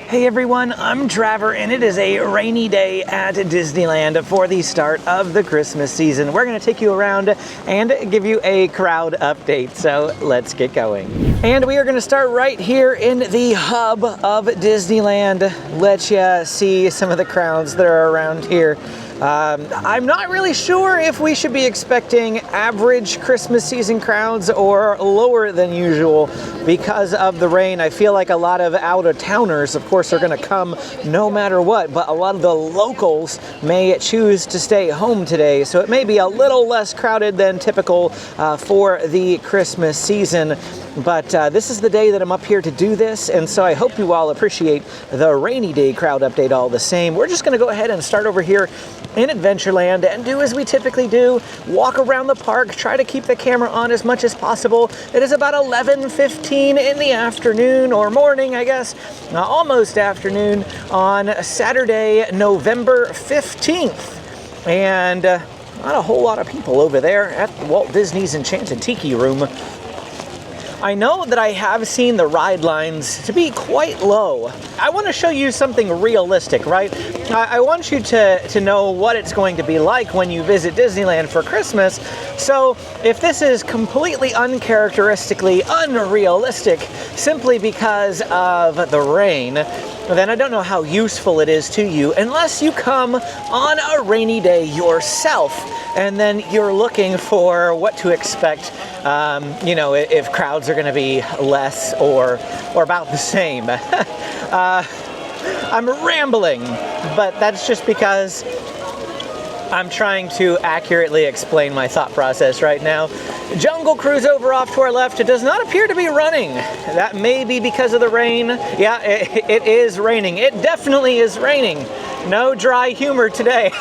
Hey everyone, I'm Traver, and it is a rainy day at Disneyland for the start of the Christmas season. We're going to take you around and give you a crowd update, so let's get going. And we are going to start right here in the hub of Disneyland. Let you see some of the crowds that are around here. I'm not really sure if we should be expecting average Christmas season crowds or lower than usual because of the rain. I feel like a lot of out-of-towners, of course, are going to come no matter what, but a lot of the locals may choose to stay home today, so it may be a little less crowded than typical for the Christmas season. But this is the day that I'm up here to do this, and so I hope you all appreciate the rainy day crowd update all the same. We're just going to go ahead and start over here in Adventureland and do as we typically do, walk around the park, try to keep the camera on as much as possible. It is about 11:15 in the afternoon, or morning, I guess, almost afternoon, on Saturday, November 15th. And not a whole lot of people over there at Walt Disney's Enchanted Tiki Room. I know that I have seen the ride lines to be quite low. I want to show you something realistic, right? I want you to know what it's going to be like when you visit Disneyland for Christmas. So if this is completely uncharacteristically unrealistic simply because of the rain, then I don't know how useful it is to you unless you come on a rainy day yourself and then you're looking for what to expect, you know, if crowds are going to be less or about the same. I'm rambling, but that's just because I'm trying to accurately explain my thought process right now. Jungle Cruise over off to our left. It does not appear to be running. That may be because of the rain. Yeah, it is raining. It definitely is raining. No dry humor today.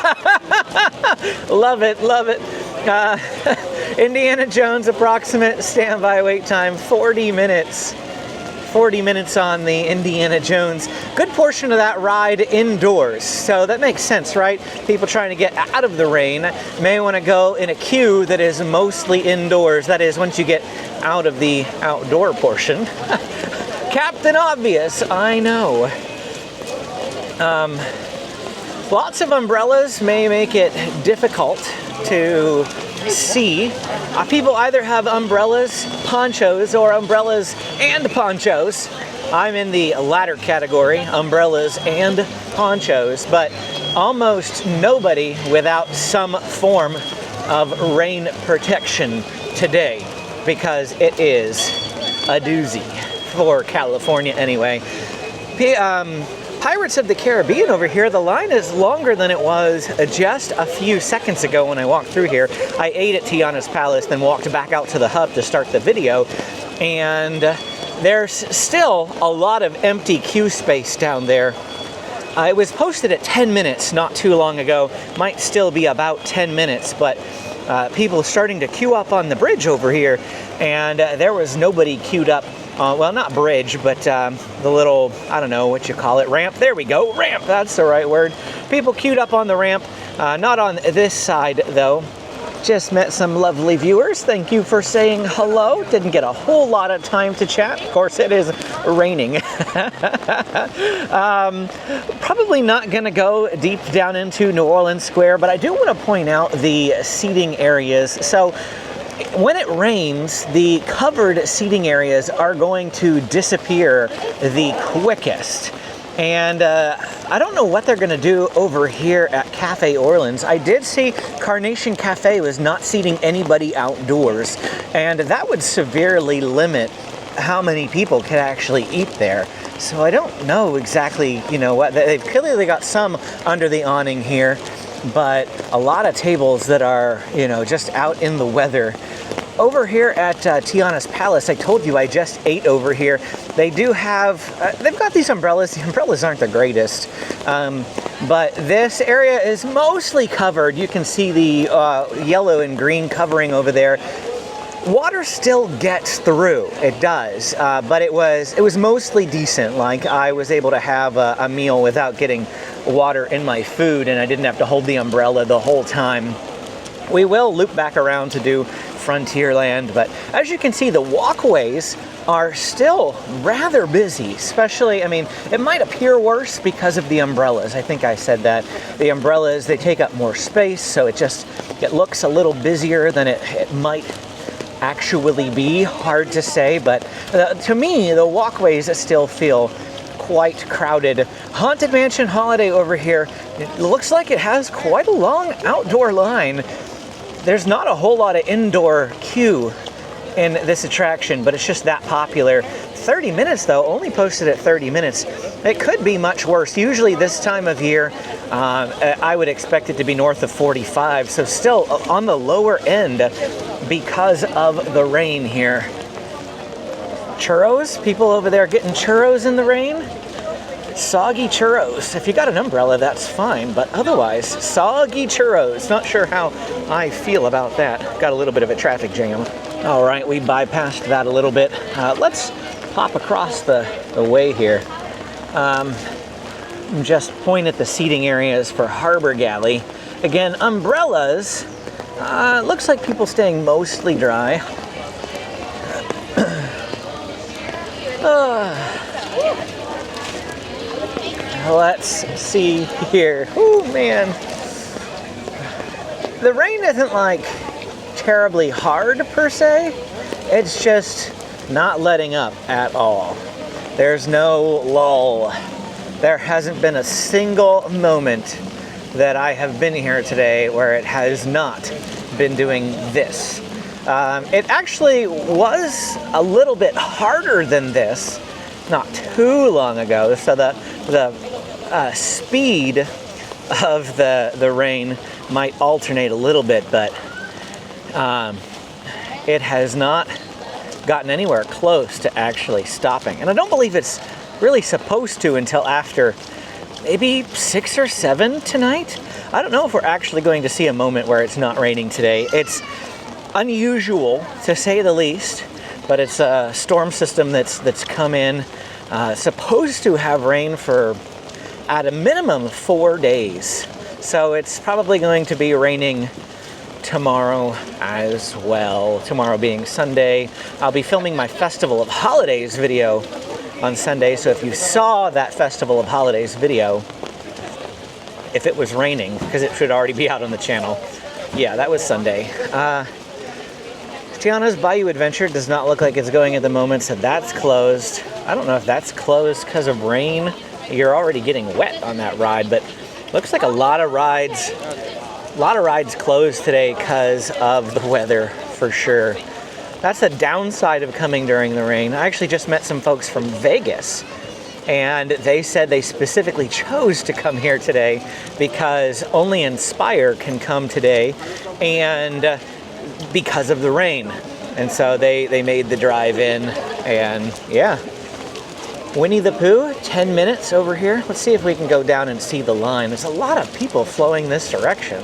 Love it, love it. Indiana Jones approximate standby wait time, 40 minutes. 40 minutes on the Indiana Jones. Good portion of that ride indoors, so that makes sense, right? People trying to get out of the rain may want to go in a queue that is mostly indoors. That is, once you get out of the outdoor portion. Captain Obvious, I know. Lots of umbrellas may make it difficult to see. People either have umbrellas, ponchos, or umbrellas and ponchos. I'm in the latter category, umbrellas and ponchos, but almost nobody without some form of rain protection today, because it is a doozy for California anyway. Pirates of the Caribbean over here, the line is longer than it was just a few seconds ago when I walked through here. I ate at Tiana's Palace, then walked back out to the hub to start the video, and there's still a lot of empty queue space down there. It was posted at 10 minutes not too long ago. Might still be about 10 minutes, but people starting to queue up on the bridge over here, and there was nobody queued up. Well, not bridge, but the little, I don't know what you call it, ramp. There we go, ramp, that's the right word. People queued up on the ramp, not on this side though. Just met some lovely viewers. Thank you for saying hello. Didn't get a whole lot of time to chat. Of course, it is raining. Probably not gonna go deep down into New Orleans Square, but I do want to point out the seating areas. So, when it rains, the covered seating areas are going to disappear the quickest. And I don't know what they're going to do over here at Cafe Orleans. I did see Carnation Cafe was not seating anybody outdoors, and that would severely limit how many people could actually eat there. So I don't know exactly, you know, what they've clearly got some under the awning here, but a lot of tables that are, you know, just out in the weather. Over here at Tiana's Palace, I told you I just ate over here. They do have, they've got these umbrellas. The umbrellas aren't the greatest, but this area is mostly covered. You can see the yellow and green covering over there. Water still gets through, it does, but it was mostly decent. Like, I was able to have a meal without getting water in my food, and I didn't have to hold the umbrella the whole time. We will loop back around to do Frontierland. But as you can see, the walkways are still rather busy, especially, I mean, it might appear worse because of the umbrellas. I think I said that. The umbrellas, they take up more space, so it looks a little busier than it might actually be. Hard to say, but to me, the walkways still feel quite crowded. Haunted Mansion Holiday over here, it looks like it has quite a long outdoor line. There's not a whole lot of indoor queue in this attraction, but it's just that popular. 30 minutes though, only posted at 30 minutes. It could be much worse. Usually this time of year, I would expect it to be north of 45, so still on the lower end because of the rain here. Churros, people over there getting churros in the rain. Soggy churros. If you got an umbrella, that's fine, but otherwise, soggy churros. Not sure how I feel about that. Got a little bit of a traffic jam. All right, we bypassed that a little bit. Let's hop across the way here. Just point at the seating areas for Harbor Galley. Again, umbrellas. Looks like people staying mostly dry. Let's see here. Oh man. The rain isn't like terribly hard per se. It's just not letting up at all. There's no lull. There hasn't been a single moment that I have been here today where it has not been doing this. It actually was a little bit harder than this not too long ago, so the speed of the rain might alternate a little bit, but it has not gotten anywhere close to actually stopping. And I don't believe it's really supposed to until after maybe 6 or 7 tonight. I don't know if we're actually going to see a moment where it's not raining today. It's unusual to say the least, but it's a storm system that's come in, supposed to have rain for at a minimum 4 days. So it's probably going to be raining tomorrow as well. Tomorrow being Sunday. I'll be filming my Festival of Holidays video on Sunday, so if you saw that Festival of Holidays video, if it was raining, because it should already be out on the channel, yeah, that was Sunday. Tiana's Bayou Adventure does not look like it's going at the moment, so that's closed. I don't know if that's closed because of rain. You're already getting wet on that ride, but looks like a lot of rides closed today because of the weather, for sure. That's the downside of coming during the rain. I actually just met some folks from Vegas, and they said they specifically chose to come here today because only Inspire can come today, and because of the rain. And so they made the drive in, and yeah. Winnie the Pooh, 10 minutes over here. Let's see if we can go down and see the line. There's a lot of people flowing this direction.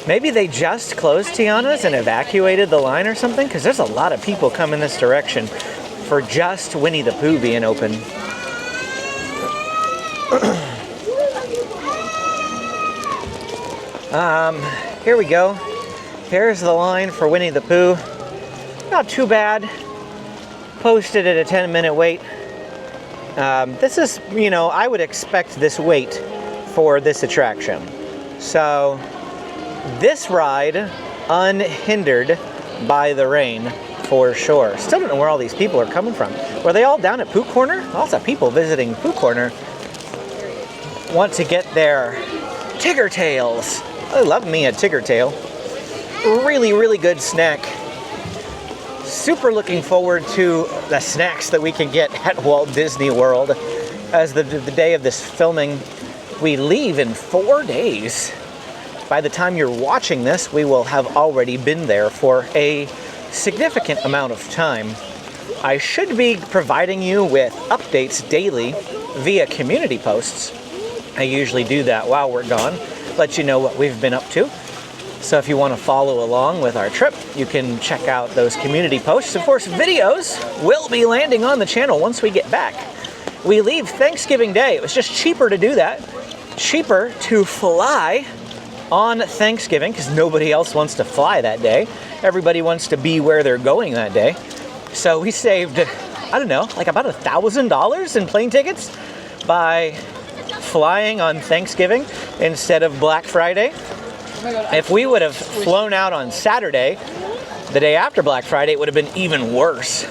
Maybe they just closed Tiana's and evacuated the line or something, because there's a lot of people coming this direction for just Winnie the Pooh being open. Here we go. Here's the line for Winnie the Pooh. Not too bad. Posted at a 10-minute wait. This is, I would expect this wait for this attraction. So this ride, unhindered by the rain, for sure. Still don't know where all these people are coming from. Were they all down at Pooh Corner? Lots of people visiting Pooh Corner want to get their Tigger Tails. I love me a Tigger Tail. Really, really good snack. Super looking forward to the snacks that we can get at Walt Disney World. As the day of this filming, we leave in 4 days. By the time you're watching this, we will have already been there for a significant amount of time. I should be providing you with updates daily via community posts. I usually do that while we're gone, let you know what we've been up to. So if you want to follow along with our trip, you can check out those community posts. Of course, videos will be landing on the channel once we get back. We leave Thanksgiving Day. It was just cheaper to do that. Cheaper to fly on Thanksgiving because nobody else wants to fly that day. Everybody wants to be where they're going that day. So we saved, I don't know, like about $1,000 in plane tickets by flying on Thanksgiving instead of Black Friday. If we would have flown out on Saturday, the day after Black Friday, it would have been even worse.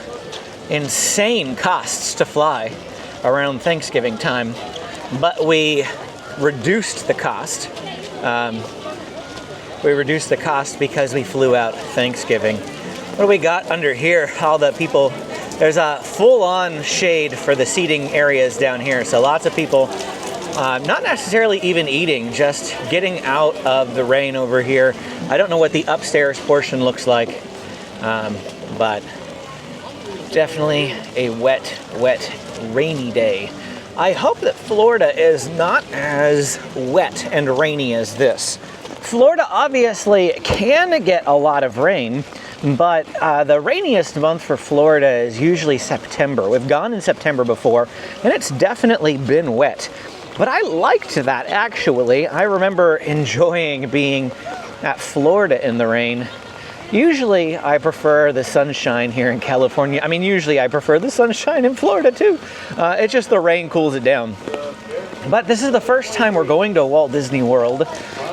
Insane costs to fly around Thanksgiving time, but we reduced the cost. Because we flew out Thanksgiving. What do we got under here? All the people, there's a full-on shade for the seating areas down here, so lots of people not necessarily even eating, just getting out of the rain over here. I don't know what the upstairs portion looks like, but definitely a wet, rainy day. I hope that Florida is not as wet and rainy as this. Florida obviously can get a lot of rain, but the rainiest month for Florida is usually September. We've gone in September before, and it's definitely been wet. But I liked that, actually. I remember enjoying being at Florida in the rain. Usually I prefer the sunshine here in California. I mean, usually I prefer the sunshine in Florida too. It's just the rain cools it down. But this is the first time we're going to Walt Disney World.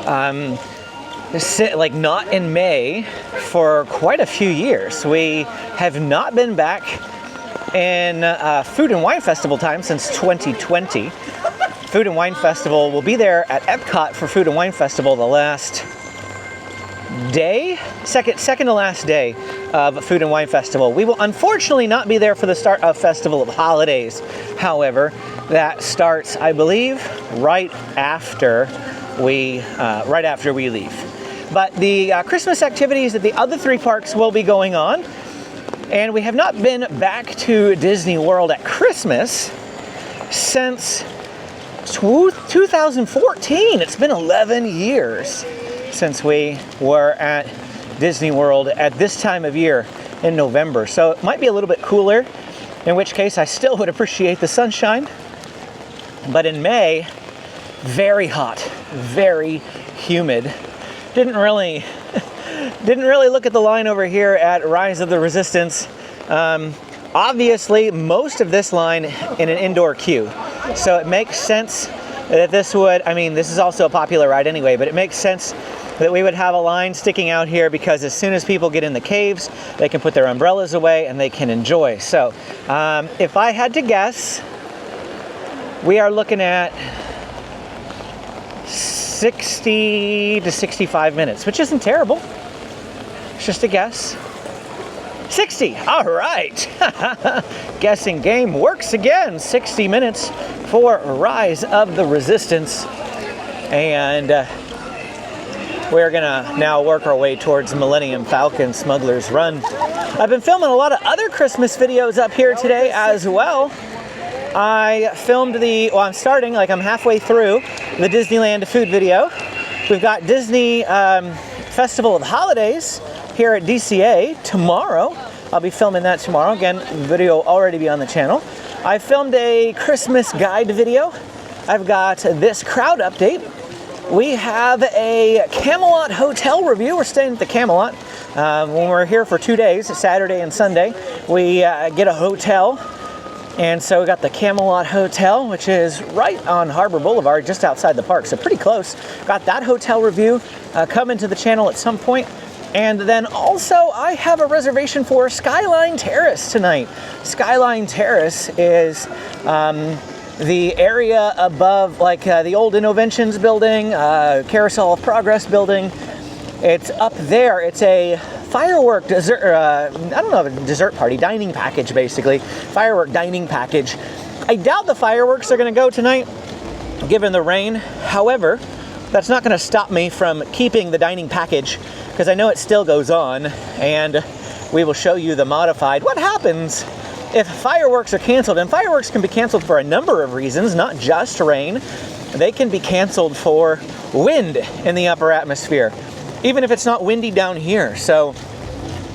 Like not in May for quite a few years. We have not been back in Food and Wine Festival time since 2020. Food and Wine Festival, we'll be there at Epcot for Food and Wine Festival the last day, second to last day of Food and Wine Festival. We will unfortunately not be there for the start of Festival of Holidays. However, that starts, I believe, right after we leave. But the Christmas activities at the other three parks will be going on, and we have not been back to Disney World at Christmas since 2014. It's been 11 years since we were at Disney World at this time of year in November. So it might be a little bit cooler, in which case I still would appreciate the sunshine. But in May, very hot, very humid. Didn't really look at the line over here at Rise of the Resistance. Obviously, most of this line in an indoor queue. So it makes sense that this is also a popular ride anyway, but it makes sense that we would have a line sticking out here because as soon as people get in the caves, they can put their umbrellas away and they can enjoy. So if I had to guess, we are looking at 60 to 65 minutes, which isn't terrible. It's just a guess. 60, all right. Guessing game works again. 60 minutes for Rise of the Resistance. And we're gonna now work our way towards Millennium Falcon Smuggler's Run. I've been filming a lot of other Christmas videos up here today as well. I filmed I'm halfway through the Disneyland food video. We've got Disney Festival of Holidays here at DCA tomorrow. I'll be filming that tomorrow. Again, the video will already be on the channel. I filmed a Christmas guide video. I've got this crowd update. We have a Camelot hotel review. We're staying at the Camelot. When we're here for 2 days, Saturday and Sunday, we get a hotel. And so we got the Camelot Hotel, which is right on Harbor Boulevard, just outside the park, so pretty close. Got that hotel review coming to the channel at some point. And then also I have a reservation for Skyline Terrace tonight. Skyline Terrace is the area above the old Innoventions building, Carousel of Progress building. It's up there. It's a firework dessert, dessert party, dining package basically. Firework dining package. I doubt the fireworks are gonna go tonight, given the rain. However, that's not gonna stop me from keeping the dining package, because I know it still goes on, and we will show you the modified. What happens if fireworks are canceled? And fireworks can be canceled for a number of reasons, not just rain. They can be canceled for wind in the upper atmosphere, even if it's not windy down here. So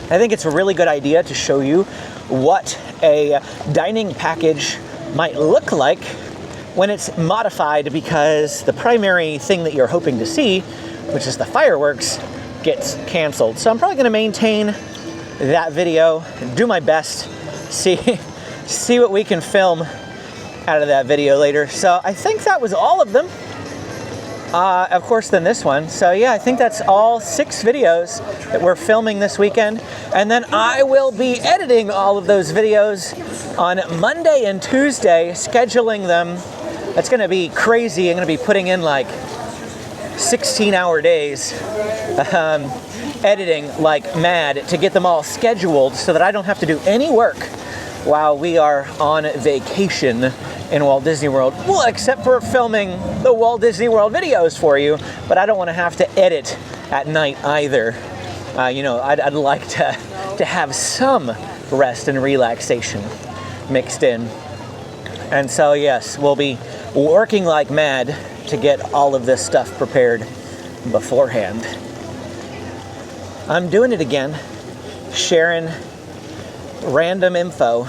I think it's a really good idea to show you what a dining package might look like when it's modified, because the primary thing that you're hoping to see which is the fireworks, gets canceled. So I'm probably gonna maintain that video and do my best, see what we can film out of that video later. So I think that was all of them. Of course, then this one. So yeah, I think that's all 6 videos that we're filming this weekend. And then I will be editing all of those videos on Monday and Tuesday, scheduling them. That's gonna be crazy. I'm gonna be putting in like 16-hour days, editing like mad to get them all scheduled so that I don't have to do any work while we are on vacation in Walt Disney World. Well, except for filming the Walt Disney World videos for you, but I don't want to have to edit at night either. You know, I'd like to have some rest and relaxation mixed in. And so yes, we'll be working like mad to get all of this stuff prepared beforehand. I'm doing it again, sharing random info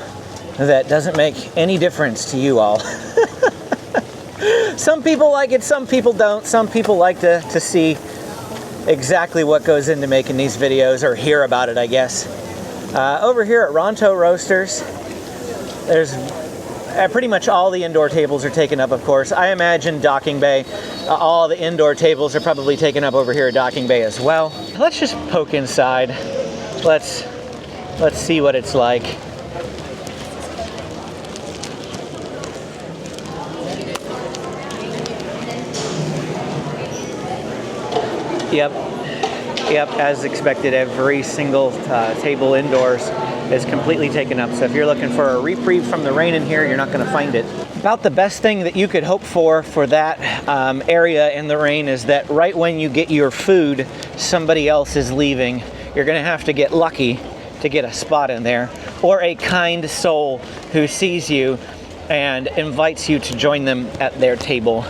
that doesn't make any difference to you all. Some people like it, some people don't. Some people like to see exactly what goes into making these videos, or hear about it, I guess. Over here at Ronto Roasters, there's pretty much all the indoor tables are taken up, of course. I imagine Docking Bay, all the indoor tables are probably taken up over here at Docking Bay as well. Let's just poke inside. Let's see what it's like. Yep, as expected, every single table indoors is completely taken up. So if you're looking for a reprieve from the rain in here, you're not going to find it. About the best thing that you could hope for that area in the rain is that right when you get your food, somebody else is leaving. You're going to have to get lucky to get a spot in there, or a kind soul who sees you and invites you to join them at their table.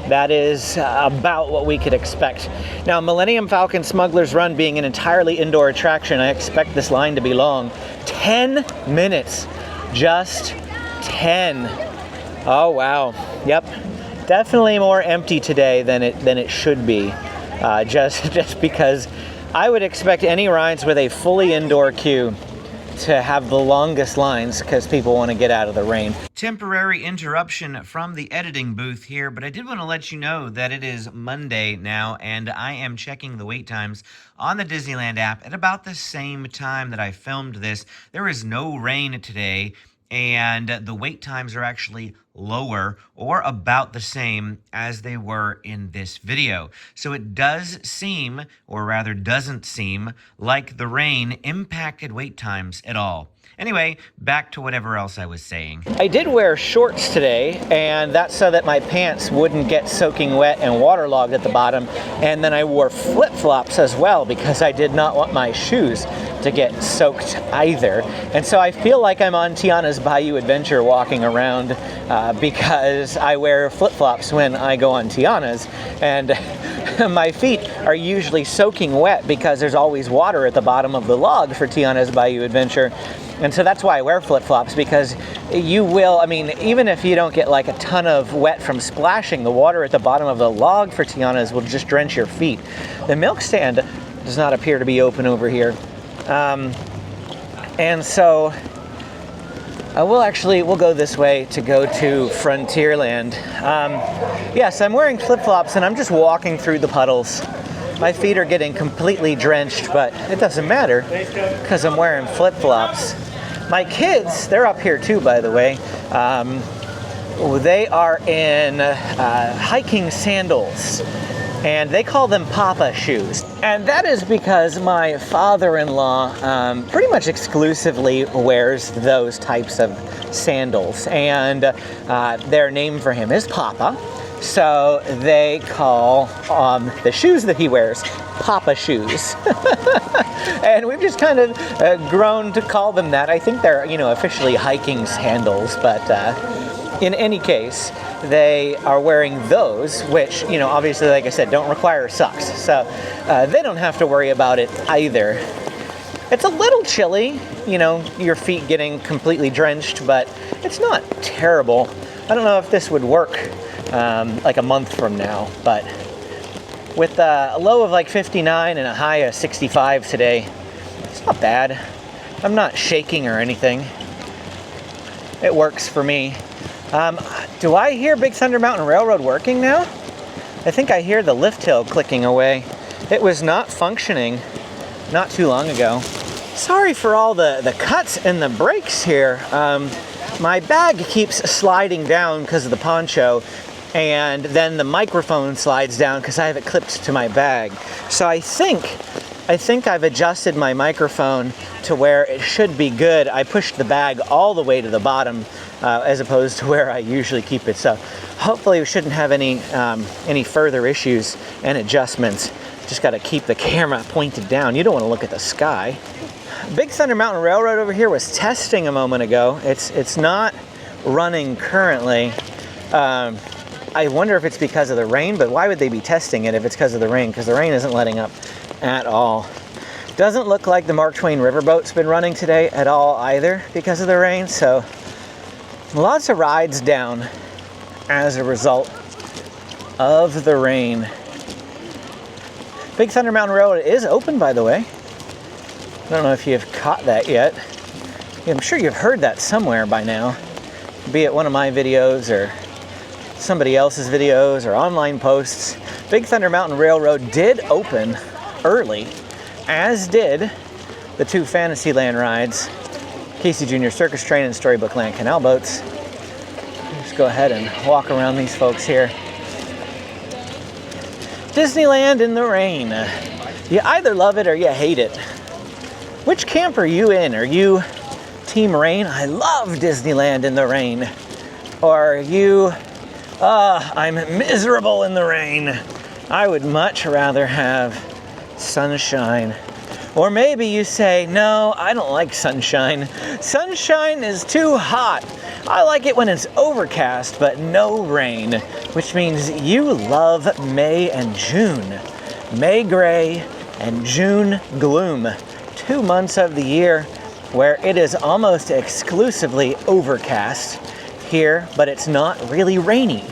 That is about what we could expect. Now, Millennium Falcon Smuggler's Run being an entirely indoor attraction, I expect this line to be long. 10 minutes. Just 10. Oh, wow. Yep. Definitely more empty today than it should be. Just because I would expect any rides with a fully indoor queue to have the longest lines because people want to get out of the rain. Temporary interruption from the editing booth here, but I did want to let you know that it is Monday now, and I am checking the wait times on the Disneyland app at about the same time that I filmed this. There is no rain today, and the wait times are actually lower or about the same as they were in this video. So it does seem, or rather doesn't seem, like the rain impacted wait times at all. Anyway, back to whatever else I was saying. I did wear shorts today, and that's so that my pants wouldn't get soaking wet and waterlogged at the bottom. And then I wore flip-flops as well because I did not want my shoes to get soaked either. And so I feel like I'm on Tiana's Bayou Adventure walking around because I wear flip-flops when I go on Tiana's, and my feet are usually soaking wet because there's always water at the bottom of the log for Tiana's Bayou Adventure. And so that's why I wear flip-flops, because you will, I mean, even if you don't get like a ton of wet from splashing, the water at the bottom of the log for Tiana's will just drench your feet. The milk stand does not appear to be open over here. And so we'll go this way to go to Frontierland. Yes, I'm wearing flip-flops and I'm just walking through the puddles. My feet are getting completely drenched, but it doesn't matter because I'm wearing flip-flops. My kids, they're up here too, by the way. They are in hiking sandals, and they call them Papa shoes. And that is because my father-in-law pretty much exclusively wears those types of sandals, and their name for him is Papa. So they call the shoes that he wears Papa shoes. And we've just kind of grown to call them that. I think they're, officially hiking sandals, but in any case, they are wearing those, which, obviously, like I said, don't require socks. So they don't have to worry about it either. It's a little chilly, your feet getting completely drenched, but it's not terrible. I don't know if this would work like a month from now, but with a low of like 59 and a high of 65 today. It's not bad. I'm not shaking or anything. It works for me. Do I hear Big Thunder Mountain Railroad working now? I think I hear the lift hill clicking away. It was not functioning not too long ago. Sorry for all the cuts and the breaks here. My bag keeps sliding down because of the poncho, and then the microphone slides down because I have it clipped to my bag. So I think I've adjusted my microphone to where it should be good. I pushed the bag all the way to the bottom as opposed to where I usually keep it. So hopefully we shouldn't have any further issues and adjustments. Just got to keep the camera pointed down. You don't want to look at the sky. Big Thunder Mountain Railroad over here was testing a moment ago. It's not running currently. I wonder if it's because of the rain, but why would they be testing it if it's because of the rain? Because the rain isn't letting up at all. Doesn't look like the Mark Twain riverboat's been running today at all either because of the rain, so lots of rides down as a result of the rain. Big Thunder Mountain Railroad is open, by the way. I don't know if you've caught that yet. I'm sure you've heard that somewhere by now, be it one of my videos or somebody else's videos or online posts. Big Thunder Mountain Railroad did open early, as did the two Fantasyland rides, Casey Jr. Circus Train and Storybook Land Canal Boats. Just go ahead and walk around these folks here. Disneyland in the rain. You either love it or you hate it. Which camp are you in? Are you Team Rain? I love Disneyland in the rain. Or are you, I'm miserable in the rain. I would much rather have sunshine. Or maybe you say, no, I don't like sunshine. Sunshine is too hot. I like it when it's overcast, but no rain, which means you love May and June. May gray and June gloom. 2 months of the year where it is almost exclusively overcast here, but it's not really rainy.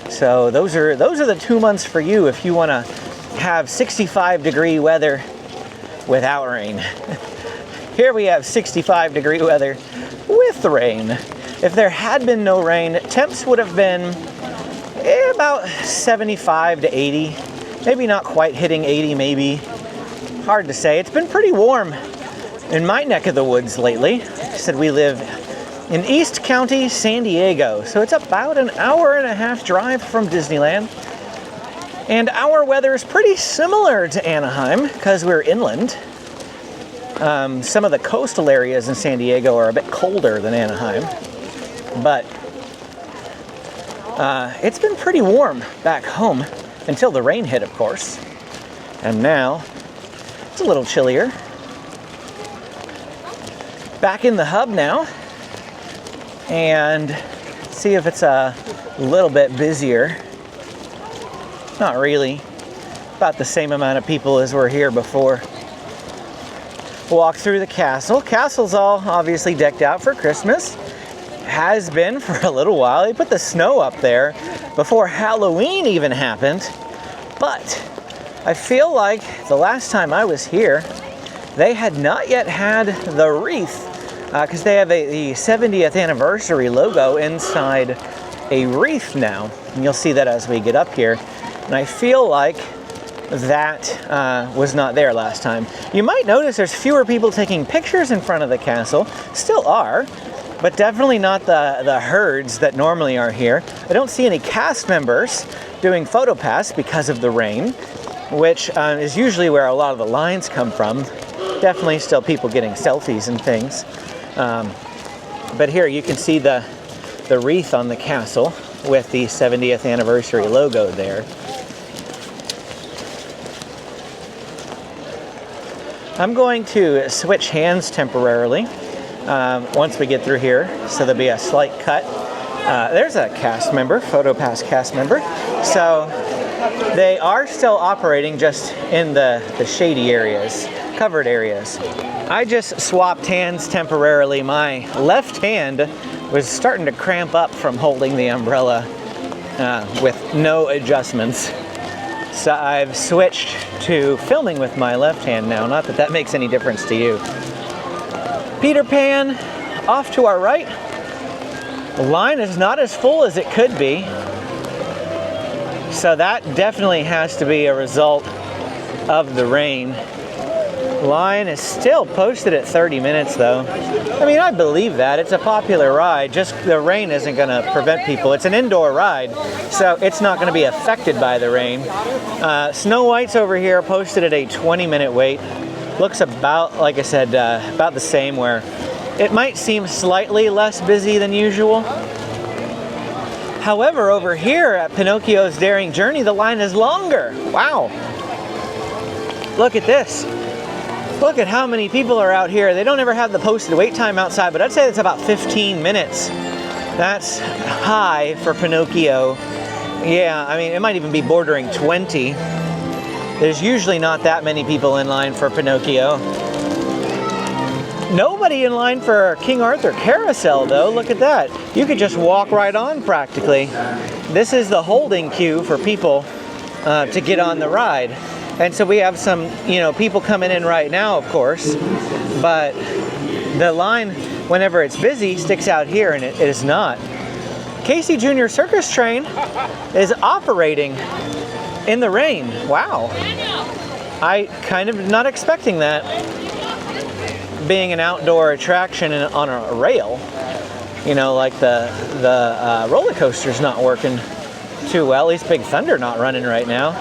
So those are the 2 months for you if you want to have 65-degree weather without rain. Here we have 65-degree weather with rain. If there had been no rain, temps would have been about 75 to 80. Maybe not quite hitting 80, maybe. Hard to say. It's been pretty warm in my neck of the woods lately. Like I said, we live in East County, San Diego, so it's about an hour-and-a-half drive from Disneyland. And our weather is pretty similar to Anaheim because we're inland. Some of the coastal areas in San Diego are a bit colder than Anaheim, but it's been pretty warm back home until the rain hit, of course. And now it's a little chillier. Back in the hub now, and see if it's a little bit busier. Not really. About the same amount of people as were here before. Walk through the castle. Castle's all obviously decked out for Christmas. Has been for a little while. They put the snow up there before Halloween even happened. But I feel like the last time I was here, they had not yet had the wreath because they have the 70th anniversary logo inside a wreath now. And you'll see that as we get up here. And I feel like that was not there last time. You might notice there's fewer people taking pictures in front of the castle. Still are, but definitely not the herds that normally are here. I don't see any cast members doing photo pass because of the rain, which is usually where a lot of the lines come from. Definitely still people getting selfies and things. But here you can see the wreath on the castle with the 70th anniversary logo there. I'm going to switch hands temporarily once we get through here, so there'll be a slight cut. There's a cast member, PhotoPass cast member. So they are still operating just in the shady areas, covered areas. I just swapped hands temporarily. My left hand was starting to cramp up from holding the umbrella with no adjustments. So I've switched to filming with my left hand now. Not that that makes any difference to you. Peter Pan off to our right. The line is not as full as it could be. So that definitely has to be a result of the rain. Line is still posted at 30 minutes though. I mean, I believe that. It's a popular ride. Just the rain isn't going to prevent people. It's an indoor ride, so it's not going to be affected by the rain. Snow White's over here posted at a 20-minute wait. Looks about, like I said, about the same, where it might seem slightly less busy than usual. However, over here at Pinocchio's Daring Journey, the line is longer. Wow. Look at this. Look at how many people are out here. They don't ever have the posted wait time outside, but I'd say it's about 15 minutes. That's high for Pinocchio. Yeah, I mean, it might even be bordering 20. There's usually not that many people in line for Pinocchio. Nobody in line for King Arthur Carousel, though. Look at that. You could just walk right on, practically. This is the holding queue for people to get on the ride. And so we have some, people coming in right now, of course, but the line, whenever it's busy, sticks out here, and it is not. Casey Jr. Circus Train is operating in the rain. Wow. I kind of not expecting that, being an outdoor attraction on a rail. Like the roller coaster's not working too well. At least Big Thunder not running right now.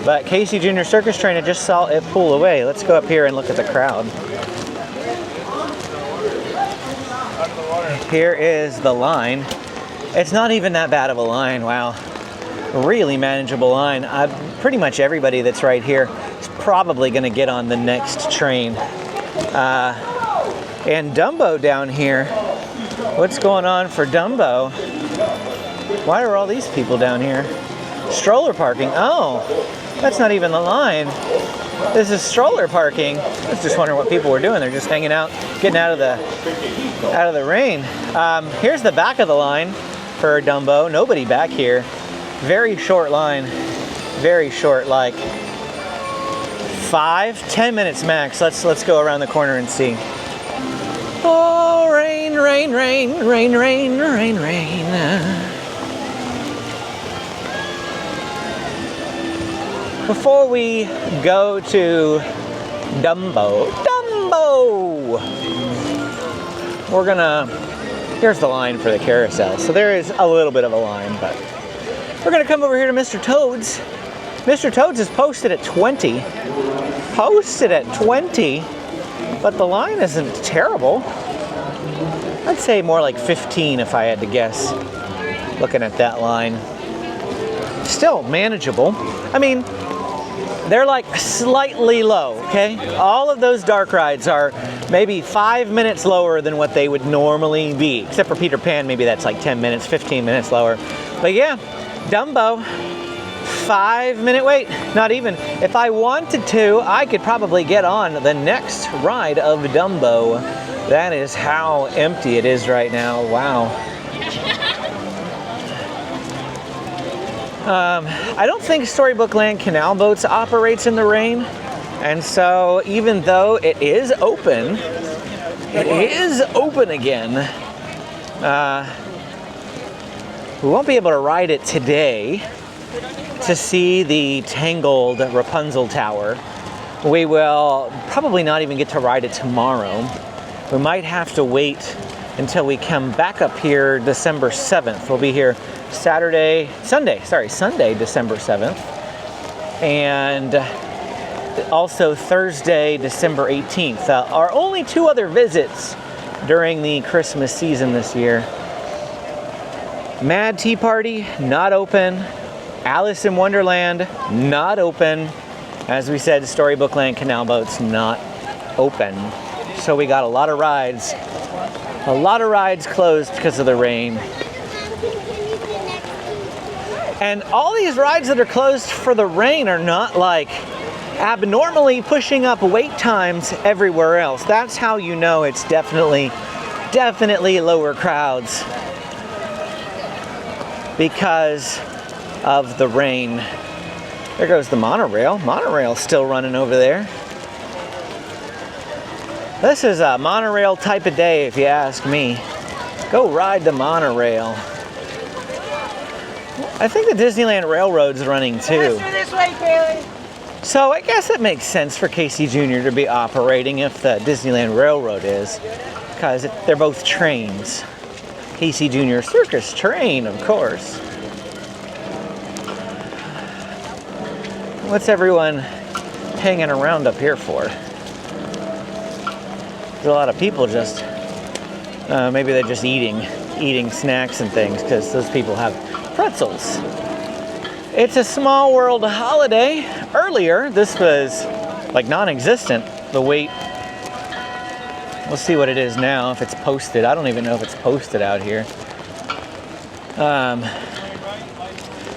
But Casey Jr. Circus Train, I just saw it pull away. Let's go up here and look at the crowd. Here is the line. It's not even that bad of a line, wow. Really manageable line. Pretty much everybody that's right here is probably gonna get on the next train. And Dumbo down here. What's going on for Dumbo? Why are all these people down here? Stroller parking, oh. That's not even the line. This is stroller parking. I was just wondering what people were doing. They're just hanging out, getting out of the rain. Here's the back of the line for Dumbo. Nobody back here. Very short line. Very short, like 5-10 minutes max. Let's go around the corner and see. Oh, rain, rain, rain, rain, rain, rain, rain. Before we go to Dumbo, here's the line for the carousel. So there is a little bit of a line, but we're gonna come over here to Mr. Toad's. Mr. Toad's is posted at 20. Posted at 20, but the line isn't terrible. I'd say more like 15 if I had to guess, looking at that line. Still manageable. I mean, they're like slightly low, okay? All of those dark rides are maybe 5 minutes lower than what they would normally be. Except for Peter Pan, maybe that's like 10 minutes, 15 minutes lower. But yeah, Dumbo, 5-minute wait. Not even. If I wanted to, I could probably get on the next ride of Dumbo. That is how empty it is right now. Wow. I don't think Storybook-Land Canal Boats operates in the rain, and so even though it is open again. We won't be able to ride it today to see the Tangled Rapunzel Tower. We will probably not even get to ride it tomorrow. We might have to wait until we come back up here December 7th. We'll be here Sunday, December 7th. And also Thursday, December 18th. Our only two other visits during the Christmas season this year. Mad Tea Party, not open. Alice in Wonderland, not open. As we said, Storybook-Land Canal Boats, not open. So we got a lot of rides closed because of the rain. And all these rides that are closed for the rain are not like abnormally pushing up wait times everywhere else. That's how you know it's definitely lower crowds, because of the rain. There goes the monorail. Monorail's still running over there. This is a monorail type of day, if you ask me. Go ride the monorail. I think the Disneyland Railroad's running too. Faster this way, Kaylee. So I guess it makes sense for Casey Jr. to be operating if the Disneyland Railroad is, because they're both trains. Casey Jr. Circus train, of course. What's everyone hanging around up here for? There's a lot of people just, maybe they're just eating snacks and things, because those people have pretzels. It's a Small World holiday. Earlier, this was like non-existent, the wait. We'll see what it is now, if it's posted. I don't even know if it's posted out here.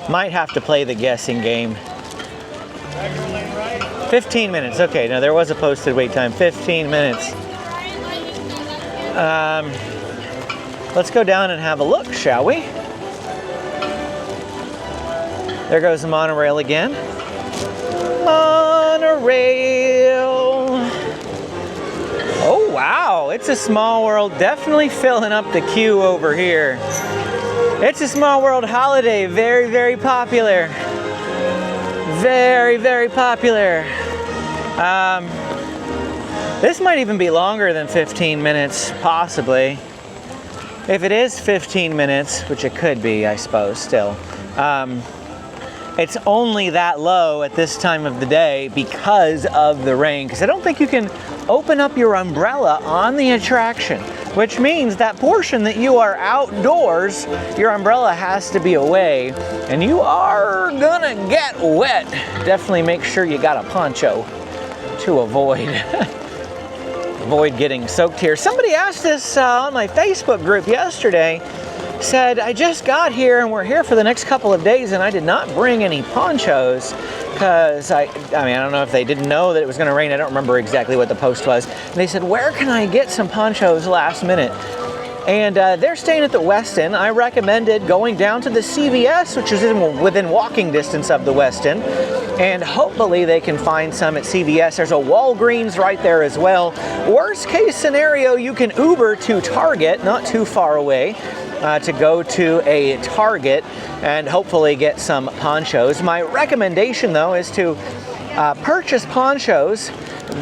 Might have to play the guessing game. 15 minutes, okay, now there was a posted wait time, 15 minutes. Let's go down and have a look, shall we? There goes the monorail again. Monorail. Oh, wow. It's a Small World. Definitely filling up the queue over here. It's a Small World holiday. Very, very popular. Very, very popular. This might even be longer than 15 minutes, possibly. If it is 15 minutes, which it could be, I suppose, still. It's only that low at this time of the day because of the rain. Because I don't think you can open up your umbrella on the attraction, which means that portion that you are outdoors, your umbrella has to be away, and you are gonna get wet. Definitely make sure you got a poncho to avoid getting soaked here. Somebody asked this on my Facebook group yesterday. Said, I just got here and we're here for the next couple of days and I did not bring any ponchos because I don't know if they didn't know that it was going to rain. I don't remember exactly what the post was. And they said, where can I get some ponchos last minute? And they're staying at the Westin. I recommended going down to the CVS, which is within walking distance of the Westin. And hopefully they can find some at CVS. There's a Walgreens right there as well. Worst case scenario, you can Uber to Target, not too far away. To go to a Target and hopefully get some ponchos. My recommendation, though, is to purchase ponchos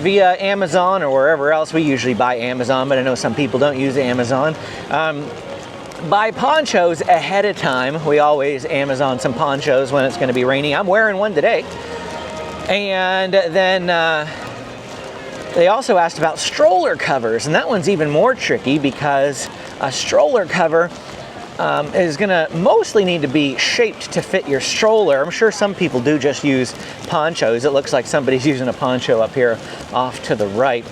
via Amazon or wherever else. We usually buy Amazon, but I know some people don't use Amazon. Buy ponchos ahead of time. We always Amazon some ponchos when it's going to be raining. I'm wearing one today. And then they also asked about stroller covers, and that one's even more tricky because a stroller cover is going to mostly need to be shaped to fit your stroller. I'm sure some people do just use ponchos. It looks like somebody's using a poncho up here off to the right,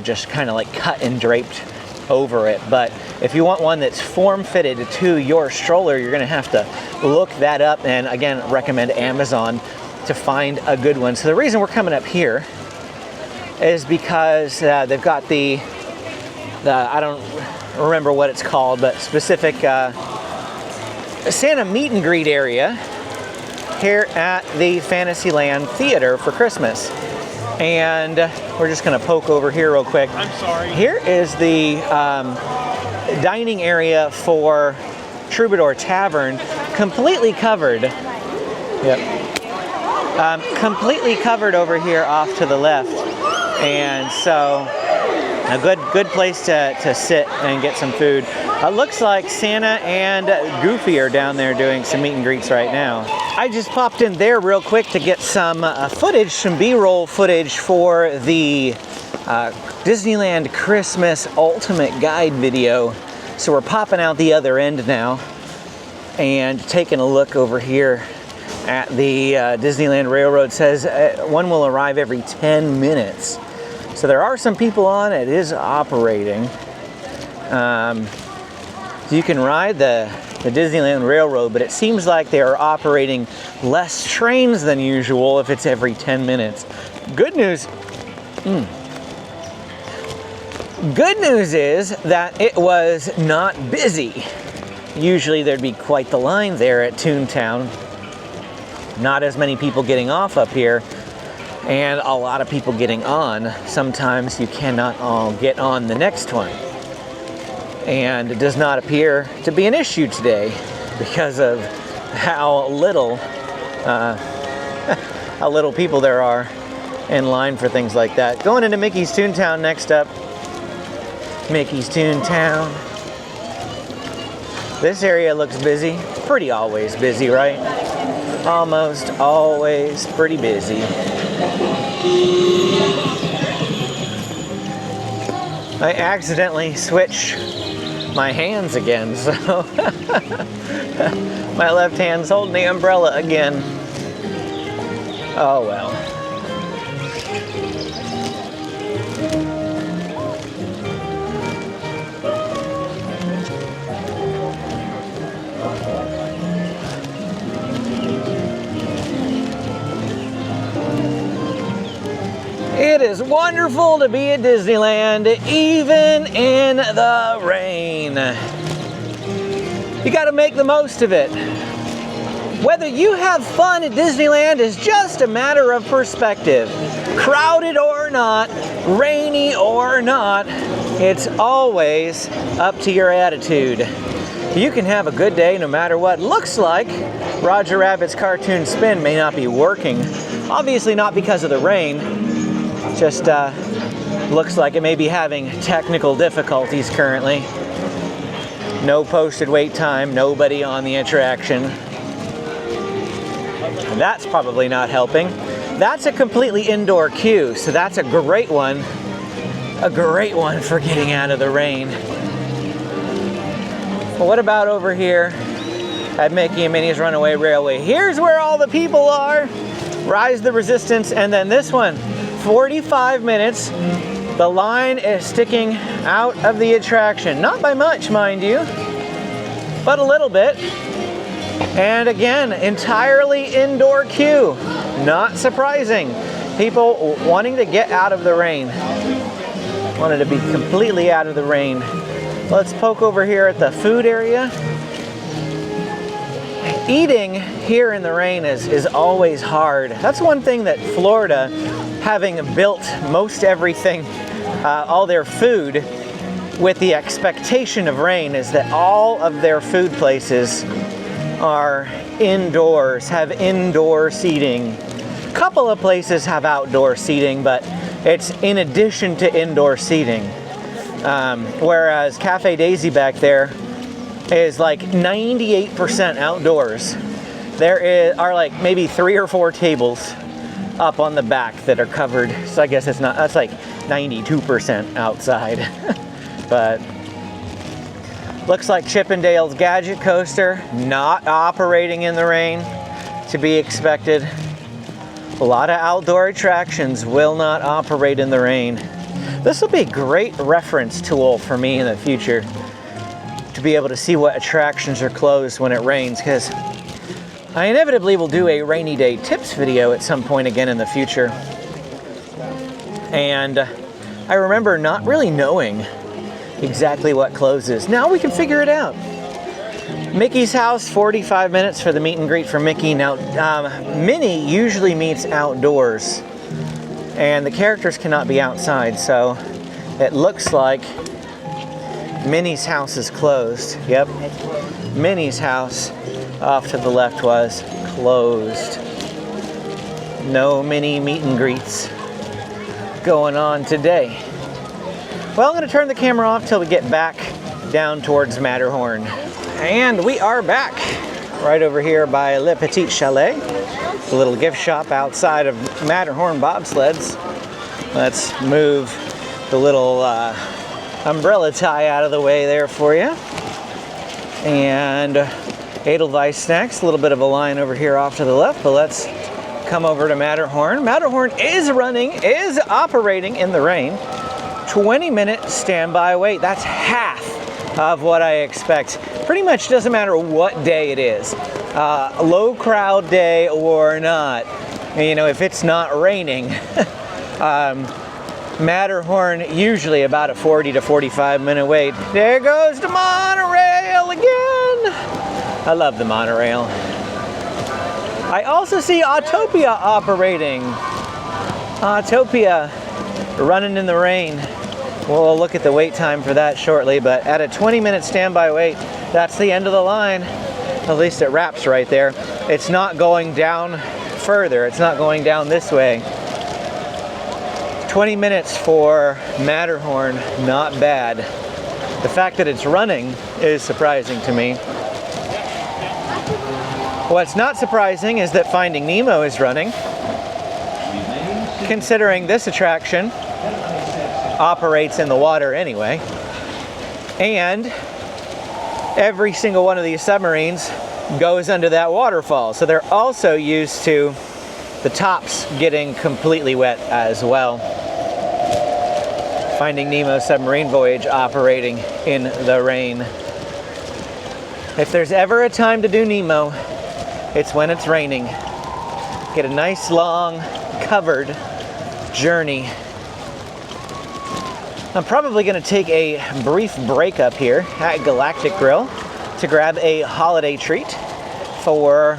just kind of like cut and draped over it. But if you want one that's form-fitted to your stroller, you're going to have to look that up, and again, recommend Amazon to find a good one. So the reason we're coming up here is because they've got the I don't remember what it's called, but specific Santa meet and greet area here at the Fantasyland Theater for Christmas. And we're just going to poke over here real quick. I'm sorry. Here is the dining area for Troubadour Tavern, completely covered. Yep. Completely covered over here off to the left. And so a good place to sit and get some food. It looks like Santa and Goofy are down there doing some meet and greets right now. I just popped in there real quick to get some footage, some B-roll footage for the Disneyland Christmas Ultimate Guide video. So we're popping out the other end now and taking a look over here at the Disneyland Railroad. It says one will arrive every 10 minutes. So there are some people on it. It is operating. You can ride the Disneyland Railroad, but it seems like they are operating less trains than usual if it's every 10 minutes. Good news. Good news is that it was not busy. Usually there'd be quite the line there at Toontown. not as many people getting off up here, and a lot of people getting on. Sometimes you cannot all get on the next one. And it does not appear to be an issue today because of how little people there are in line for things like that. Going into Mickey's Toontown next up. Mickey's Toontown. This area looks busy. Pretty always busy, right? Almost always pretty busy. I accidentally switched my hands again, so my left hand's holding the umbrella again. Oh well. It is wonderful to be at Disneyland, even in the rain. You gotta make the most of it. Whether you have fun at Disneyland is just a matter of perspective. Crowded or not, rainy or not, it's always up to your attitude. You can have a good day no matter what. Looks like Roger Rabbit's cartoon spin may not be working. Obviously not because of the rain. Just looks like it may be having technical difficulties currently. No posted wait time, nobody on the attraction. That's probably not helping. That's a completely indoor queue, so that's a great one for getting out of the rain. Well, what about over here at Mickey and Minnie's Runaway Railway? Here's where all the people are. Rise the Resistance, and then this one. 45 minutes. The line is sticking out of the attraction. Not by much, mind you, but a little bit. And again, entirely indoor queue. Not surprising. People wanting to get out of the rain. Wanted to be completely out of the rain. Let's poke over here at the food area. Eating here in the rain is always hard. That's one thing that Florida, having built most everything, all their food with the expectation of rain, is that all of their food places are indoors, have indoor seating. A couple of places have outdoor seating, but it's in addition to indoor seating. Whereas Cafe Daisy back there is like 98% outdoors. There are like maybe 3 or 4 tables up on the back that are covered. So I guess that's like 92% outside. But looks like Chip 'n Dale's Gadget Coaster not operating in the rain, to be expected. A lot of outdoor attractions will not operate in the rain. This will be a great reference tool for me in the future, to be able to see what attractions are closed when it rains, because I inevitably will do a rainy day tips video at some point again in the future. And I remember not really knowing exactly what closes. Now we can figure it out. Mickey's house, 45 minutes for the meet and greet for Mickey. Now, Minnie usually meets outdoors, and the characters cannot be outside, so it looks like Minnie's house is closed. Yep, Minnie's house off to the left was closed. No Minnie meet and greets going on today. Well, I'm going to turn the camera off till we get back down towards Matterhorn. And we are back right over here by Le Petit Chalet, the little gift shop outside of Matterhorn bobsleds. Let's move the little umbrella tie out of the way there for you. And Edelweiss snacks, a little bit of a line over here off to the left, but let's come over to Matterhorn. Matterhorn is operating in the rain. 20-minute standby wait. That's half of what I expect. Pretty much doesn't matter what day it is. Low crowd day or not. You know, if it's not raining, Matterhorn usually about a 40 to 45 minute wait. There goes the monorail again. I love the monorail. I also see Autopia operating. Autopia running in the rain. We'll look at the wait time for that shortly, but at a 20-minute standby wait, that's the end of the line. At least it wraps right there. It's not going down further. It's not going down this way. 20 minutes for Matterhorn, not bad. The fact that it's running is surprising to me. What's not surprising is that Finding Nemo is running, considering this attraction operates in the water anyway. And every single one of these submarines goes under that waterfall. So they're also used to the tops getting completely wet as well. Finding Nemo submarine voyage operating in the rain. If there's ever a time to do Nemo, it's when it's raining. Get a nice long covered journey. I'm probably going to take a brief break up here at Galactic Grill to grab a holiday treat for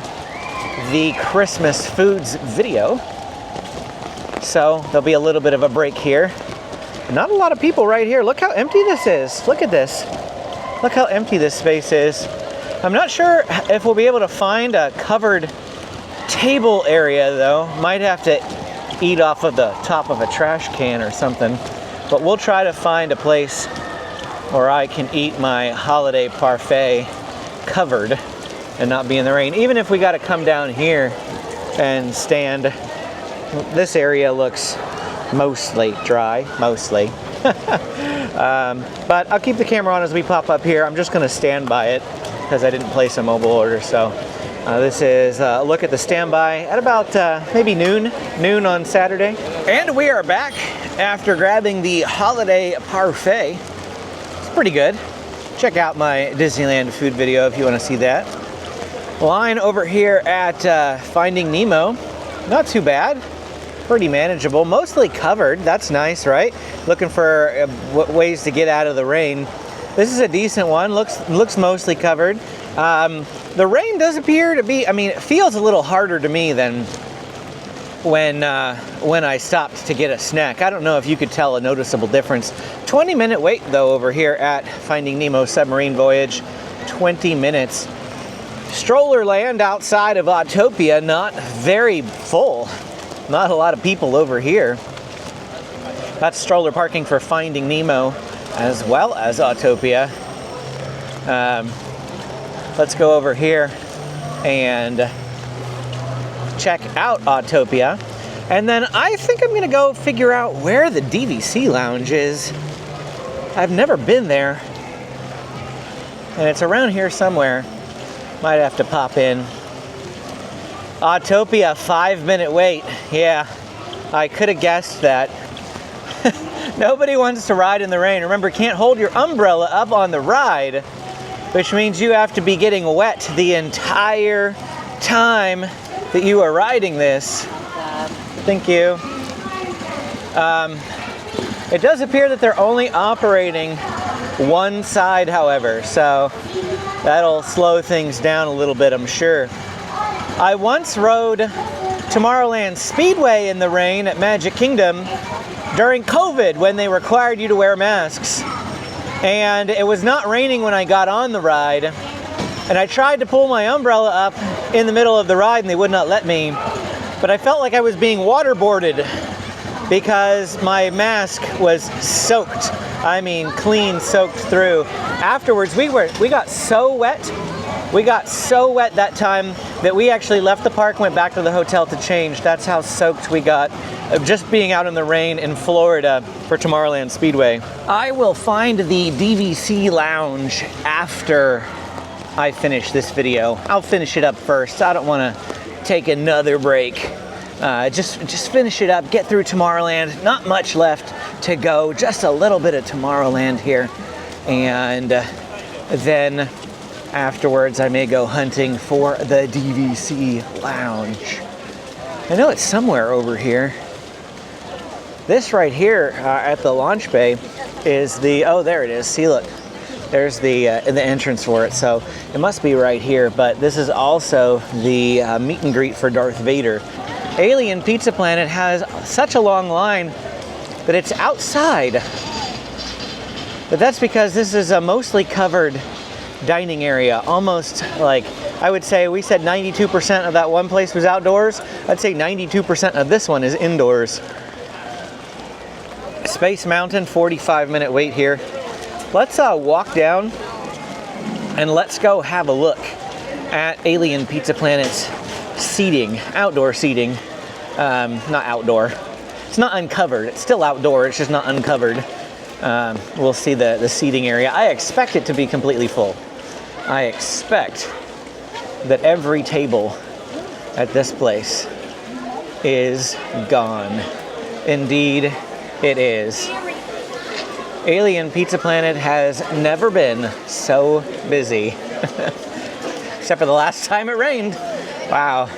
the Christmas foods video. So there'll be a little bit of a break here. Not a lot of people right here. Look how empty this is. Look at this. Look how empty this space is. I'm not sure if we'll be able to find a covered table area though. Might have to eat off of the top of a trash can or something. But we'll try to find a place where I can eat my holiday parfait covered and not be in the rain. Even if we got to come down here and stand. This area looks mostly dry, mostly. But I'll keep the camera on as we pop up here. I'm just going to stand by it because I didn't place a mobile order. So this is a look at the standby at about maybe noon on Saturday. And we are back after grabbing the holiday parfait. It's pretty good. Check out my Disneyland food video if you want to see that. Line over here at Finding Nemo. Not too bad. Pretty manageable. Mostly covered. That's nice, right? Looking for ways to get out of the rain. This is a decent one. Looks mostly covered. The rain does appear to be, I mean, it feels a little harder to me than when I stopped to get a snack. I don't know if you could tell a noticeable difference. 20-minute wait though over here at Finding Nemo Submarine Voyage. 20 minutes. Strollerland outside of Autopia, not very full. Not a lot of people over here. That's stroller parking for Finding Nemo as well as Autopia. Let's go over here and check out Autopia. And then I think I'm gonna go figure out where the DVC lounge is. I've never been there. And it's around here somewhere. Might have to pop in. Autopia, 5-minute wait. Yeah, I could have guessed that. Nobody wants to ride in the rain. Remember, can't hold your umbrella up on the ride, which means you have to be getting wet the entire time that you are riding this. Thank you. It does appear that they're only operating one side, however, so that'll slow things down a little bit, I'm sure. I once rode Tomorrowland Speedway in the rain at Magic Kingdom during COVID when they required you to wear masks. And it was not raining when I got on the ride. And I tried to pull my umbrella up in the middle of the ride and they would not let me. But I felt like I was being waterboarded because my mask was soaked. I mean, clean soaked through. Afterwards, we got so wet. We got so wet that time that we actually left the park, went back to the hotel to change. That's how soaked we got of just being out in the rain in Florida for Tomorrowland Speedway. I will find the DVC lounge after I finish this video. I'll finish it up first. I don't want to take another break. Just finish it up, get through Tomorrowland. Not much left to go, just a little bit of Tomorrowland here. And then afterwards, I may go hunting for the DVC lounge. I know it's somewhere over here. This right here at the launch bay is the, oh, there it is. See, look. There's the entrance for it, so it must be right here. But this is also the meet and greet for Darth Vader. Alien Pizza Planet has such a long line that it's outside. But that's because this is a mostly covered dining area. Almost like, I would say, we said 92% of that one place was outdoors. I'd say 92% of this one is indoors. Space Mountain, 45-minute wait here. Let's walk down and let's go have a look at Alien Pizza Planet's seating, outdoor seating. Not outdoor. It's not uncovered. It's still outdoor. It's just not uncovered. We'll see the seating area. I expect it to be completely full. I expect that every table at this place is gone. Indeed, it is. Alien Pizza Planet has never been so busy. Except for the last time it rained. Wow.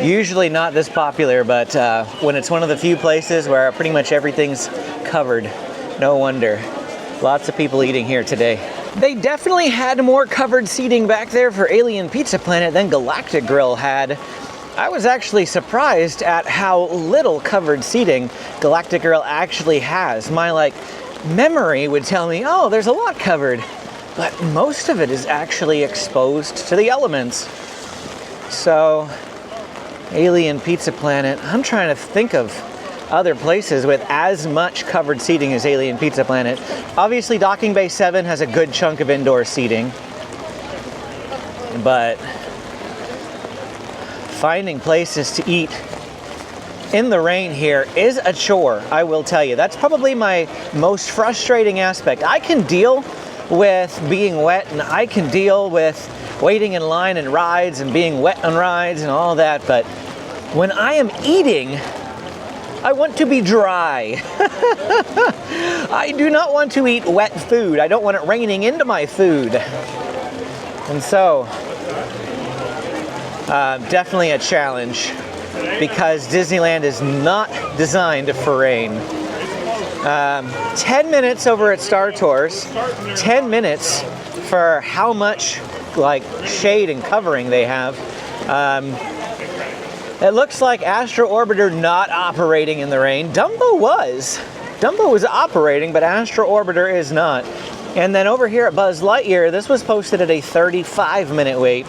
Usually not this popular, but when it's one of the few places where pretty much everything's covered, no wonder. Lots of people eating here today. They definitely had more covered seating back there for Alien Pizza Planet than Galactic Grill had. I was actually surprised at how little covered seating Galactic Grill actually has. My memory would tell me, oh, there's a lot covered, but most of it is actually exposed to the elements. So, Alien Pizza Planet, I'm trying to think of other places with as much covered seating as Alien Pizza Planet. Obviously, Docking Bay 7 has a good chunk of indoor seating, but finding places to eat in the rain here is a chore, I will tell you. That's probably my most frustrating aspect. I can deal with being wet, and I can deal with waiting in line and rides and being wet on rides and all that, but when I am eating, I want to be dry. I do not want to eat wet food. I don't want it raining into my food. And so, definitely a challenge because Disneyland is not designed for rain. 10 minutes over at Star Tours, 10 minutes for how much shade and covering they have. It looks like Astro Orbiter not operating in the rain. Dumbo was operating, but Astro Orbiter is not. And then over here at Buzz Lightyear, this was posted at a 35-minute wait.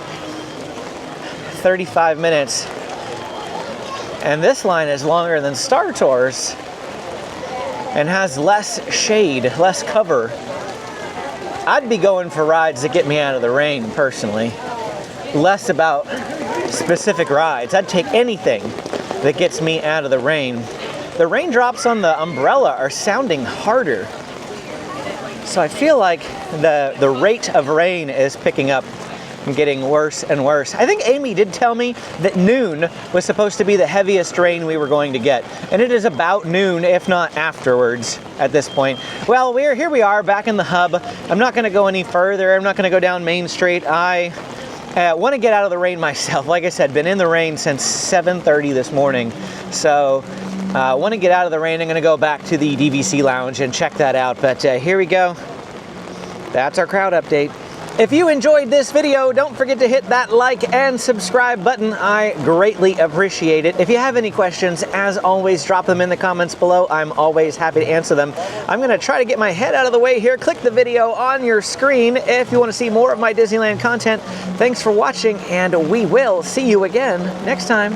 35 minutes. And this line is longer than Star Tours and has less shade, less cover. I'd be going for rides that get me out of the rain, personally. Less about specific rides. I'd take anything that gets me out of the rain. The raindrops on the umbrella are sounding harder. So I feel like the rate of rain is picking up and getting worse and worse. I think Amy did tell me that noon was supposed to be the heaviest rain we were going to get. And it is about noon, if not afterwards, at this point. Well, here we are back in the hub. I'm not going to go any further. I'm not going to go down Main Street. I want to get out of the rain myself. Like I said, been in the rain since 7:30 this morning. So I want to get out of the rain. I'm going to go back to the DVC lounge and check that out. But here we go. That's our crowd update. If you enjoyed this video, don't forget to hit that like and subscribe button. I greatly appreciate it. If you have any questions, as always, drop them in the comments below. I'm always happy to answer them. I'm going to try to get my head out of the way here. Click the video on your screen if you want to see more of my Disneyland content. Thanks for watching, and we will see you again next time.